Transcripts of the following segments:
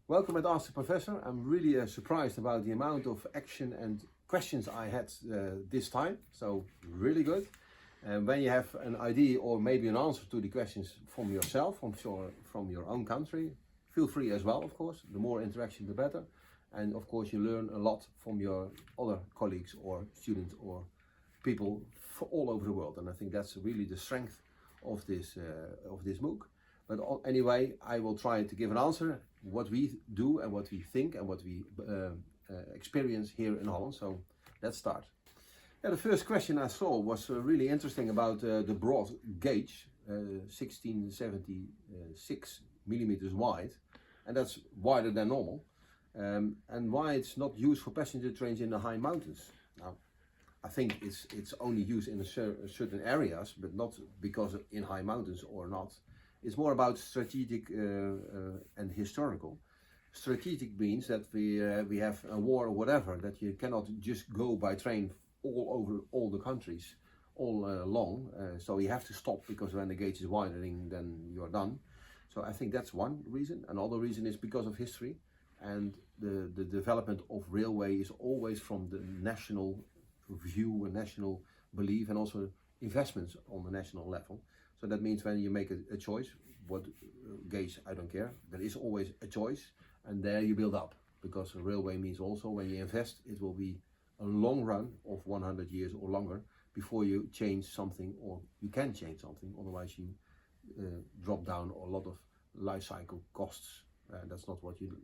Welcome at Ask the Professor. I'm really surprised about the amount of action and questions I had this time, so really good. And when you have an idea or maybe an answer to the questions from yourself, from your own country, feel free as well, of course. The more interaction, the better. And of course, you learn a lot from your other colleagues or students or people all over the world. And I think that's really the strength of this MOOC. But anyway, I will try to give an answer, what we do and what we think and what we experience here in Holland. So let's start. Yeah, the first question I saw was really interesting about the broad gauge, 1676 millimeters wide, and that's wider than normal. And why it's not used for passenger trains in the high mountains. Now, I think it's only used in certain areas, but not because in high mountains or not. It's more about strategic and historical. Strategic means that we have a war or whatever, that you cannot just go by train all over all the countries all along. So you have to stop, because when the gauge is widening, then you're done. So I think that's one reason. Another reason is because of history, and the development of railway is always from the national view and national belief, and also investments on the national level. So that means when you make a choice, what gauge, I don't care, there is always a choice, and there you build up. Because a railway means also when you invest, it will be a long run of 100 years or longer before you change something, or you can change something, otherwise you drop down a lot of life cycle costs. That's not what you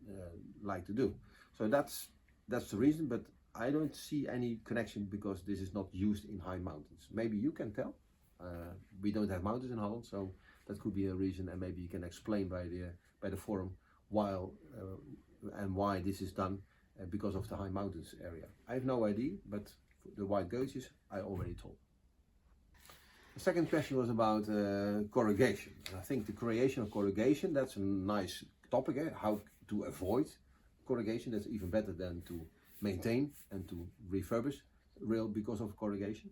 like to do. So that's the reason, but I don't see any connection, because this is not used in high mountains. Maybe you can tell. We don't have mountains in Holland, so that could be a reason, and maybe you can explain by the forum why this is done because of the high mountains area. I have no idea, but the wide gauges I already told. The second question was about corrugation. And I think the creation of corrugation, that's a nice topic. How to avoid corrugation, that's even better than to maintain and to refurbish rail because of corrugation.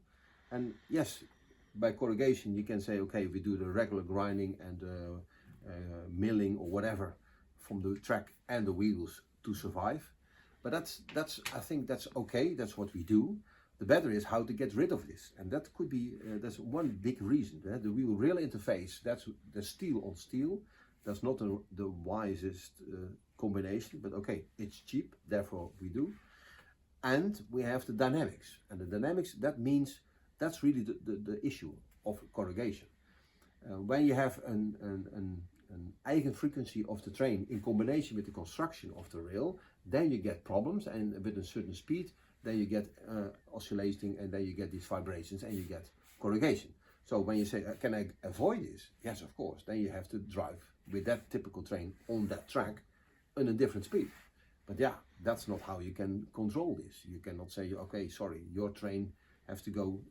And yes, by corrugation you can say, okay, we do the regular grinding and milling or whatever from the track and the wheels to survive. But I think that's okay, that's what we do. The better is how to get rid of this, and that could be that's one big reason. The wheel rail interface, that's the steel on steel. That's not the wisest combination, but okay, it's cheap, therefore we do. And we have the dynamics, and the dynamics, that means that's really the issue of corrugation. When you have an eigen frequency of the train in combination with the construction of the rail, then you get problems, and with a certain speed, then you get oscillating, and then you get these vibrations, and you get corrugation. So when you say, can I avoid this? Yes, of course. Then you have to drive with that typical train on that track in a different speed. But yeah, that's not how you can control this. You cannot say, okay, sorry, your train has to go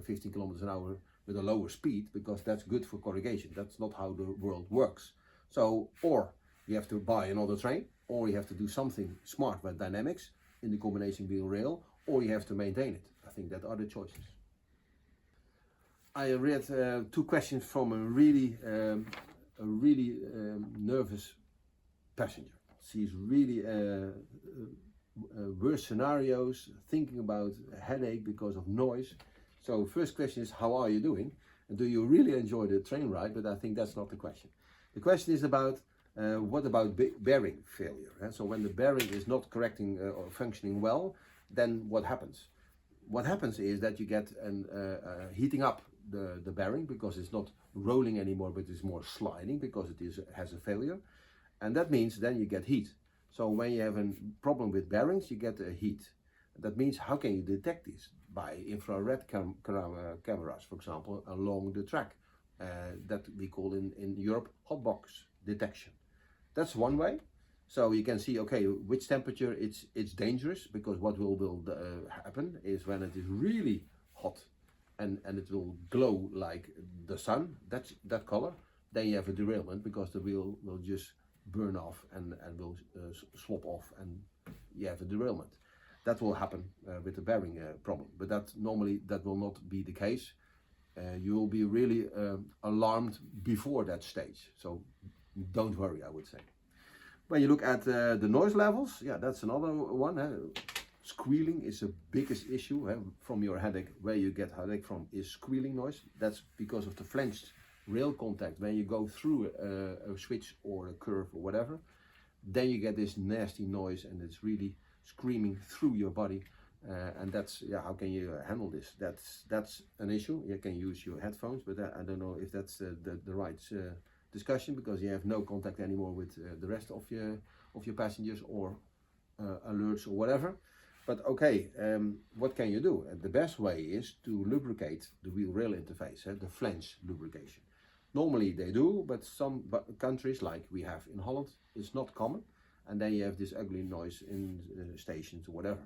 15 kilometers an hour with a lower speed, because that's good for corrugation. That's not how the world works. So, or you have to buy another train, or you have to do something smart with dynamics in the combination wheel rail, or you have to maintain it. I think that are the choices. I read two questions from a really nervous passenger. She's really worst scenarios, thinking about a headache because of noise. So first question is, how are you doing? And do you really enjoy the train ride? But I think that's not the question. The question is about what about bearing failure? So when the bearing is not correcting or functioning well, then what happens? What happens is that you get heating up the bearing, because it's not rolling anymore, but it's more sliding because it has a failure. And that means then you get heat. So when you have a problem with bearings, you get a heat. That means, how can you detect this? By infrared cameras, for example, along the track. That we call in Europe hotbox detection. That's one way. So you can see, okay, which temperature it's dangerous, because what will happen is when it is really hot and it will glow like the sun, that color, then you have a derailment, because the wheel will just burn off and will slop off, and you have a derailment. That will happen with the bearing problem, but that normally that will not be the case. You will be really alarmed before that stage, so don't worry, I would say. When you look at the noise levels, yeah, that's another one. Squealing is the biggest issue from your headache. Where you get headache from is squealing noise. That's because of the flanged rail contact. When you go through a switch or a curve or whatever, then you get this nasty noise and it's really screaming through your body. And that's, yeah, how can you handle this? That's an issue. You can use your headphones, but I don't know if that's the right discussion, because you have no contact anymore with the rest of your passengers or alerts or whatever. But okay, what can you do? The best way is to lubricate the wheel-rail interface, the flange lubrication. Normally they do, but some countries, like we have in Holland, it's not common. And then you have this ugly noise in stations or whatever.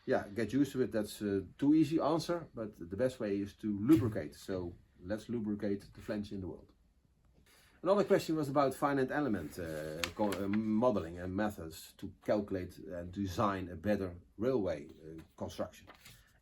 Yeah, get used to it. That's a too easy answer, but the best way is to lubricate. So let's lubricate the flange in the world. Another question was about finite element modeling and methods to calculate and design a better railway construction.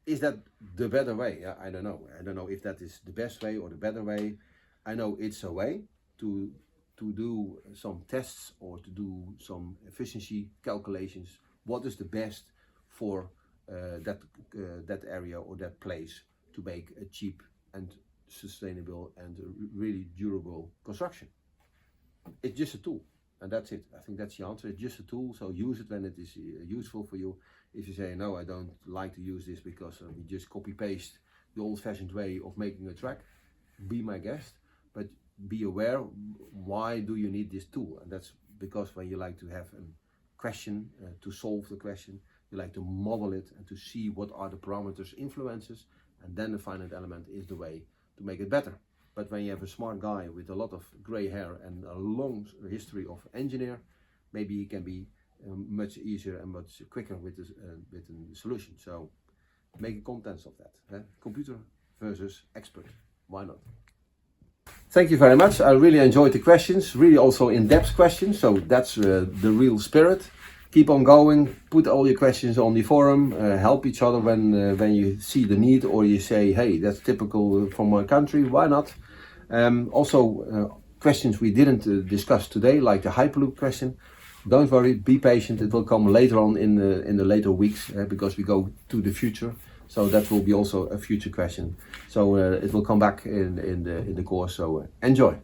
Is that the better way? I don't know. I don't know if that is the best way or the better way. I know it's a way to do some tests or to do some efficiency calculations. What is the best for that area or that place to make a cheap and sustainable and really durable construction? It's just a tool, and that's it. I think that's the answer. It's just a tool, so use it when it is useful for you. If you say, no, I don't like to use this because we just copy paste the old-fashioned way of making a track, be my guest, but be aware, why do you need this tool? And that's because when you like to have a question, to solve the question, you like to model it and to see what are the parameters, influences, and then the finite element is the way to make it better. But when you have a smart guy with a lot of gray hair and a long history of engineer, maybe he can be much easier and much quicker with the solution. So make a contents of that. Computer versus expert. Why not? Thank you very much. I really enjoyed the questions, really also in-depth questions. So that's the real spirit. Keep on going, put all your questions on the forum, help each other when you see the need, or you say, hey, that's typical from my country, why not? Also, questions we didn't discuss today, like the Hyperloop question, don't worry, be patient, it will come later on in the later weeks, because we go to the future. So that will be also a future question. So it will come back in the course, so enjoy.